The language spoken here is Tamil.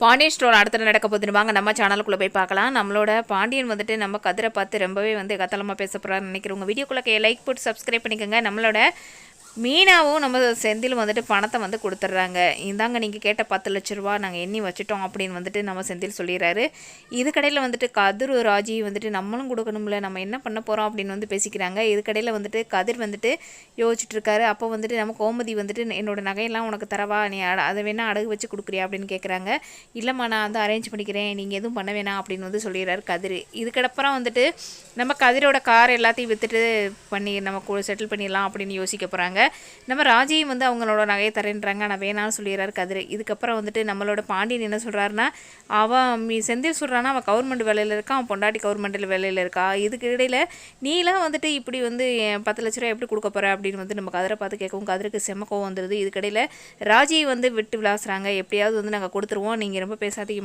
பாண்டியன் ஸ்டோர் அடுத்த நடக்க போகுதுன்னு வாங்க நம்ம சேனலுக்குள்ளே போய் பார்க்கலாம். நம்மளோட பாண்டியன் வந்துட்டு நம்ம கதிரை பார்த்து ரொம்பவே கத்தலமாக பேச போகிறான்னு நினைக்கிறவங்க வீடியோக்குள்ளே லைக் போட்டு சப்ஸ்கிரைப் பண்ணிக்கோங்க. நம்மளோட மீனாவும் நம்ம செந்தில் வந்துட்டு பணத்தை கொடுத்துட்றாங்க. இந்தாங்க நீங்கள் கேட்ட 10 லட்ச ரூபா நாங்கள் எண்ணி வச்சுட்டோம் அப்படின்னு நம்ம செந்தில் சொல்லிடுறாரு. இதுக்கடையில் கதிர் ராஜி நம்மளும் கொடுக்கணும்ல, நம்ம என்ன பண்ண போகிறோம் அப்படின்னு பேசிக்கிறாங்க. இதுக்கடையில் கதிர் யோசிச்சுட்டு இருக்காரு. அப்போ நம்ம கோமதி என்னோட நகையெல்லாம் உனக்கு தரவா, நீ அதை வேணா அடகு வச்சு கொடுக்குறியா அப்படின்னு கேட்குறாங்க. இல்லைம்மா நான் அரேஞ்ச் பண்ணிக்கிறேன், நீங்கள் எதுவும் பண்ண வேணாம் அப்படின்னு சொல்லிடுறாரு கதிர். இதுக்கப்புறம் நம்ம கதிரோட கார் எல்லாத்தையும் விற்றுட்டு பண்ணி நம்ம செட்டில் பண்ணிடலாம் அப்படின்னு யோசிக்க போகிறாங்க. நம்ம ராஜியும் அவங்களோட நகையை தரேன்றாங்க. நான் வேணான்னு சொல்லிடுறாரு கதிர். இதுக்கப்புறம் நம்மளோட பாண்டியன் என்ன சொல்கிறாருன்னா, அவன் செந்தில் சொல்கிறான்னா அவன் கவர்மெண்ட் வேலையில் இருக்கான், அவன் பொண்டாட்டி கவர்மெண்ட் வேலையில் இருக்கா. இதுக்கு இடையில் நீலாம் இப்படி 10 லட்ச ரூபா எப்படி கொடுக்க போகிற அப்படின்னு நம்ம கதிரை பார்த்து கேட்கவும் கதிருக்கு செம்ம கோவம் வந்துடுது. இதுக்கடையில் ராஜி விட்டு விளாசுறாங்க. எப்படியாவது நாங்கள் கொடுத்துருவோம், நீங்கள் ரொம்ப பேசாதீங்க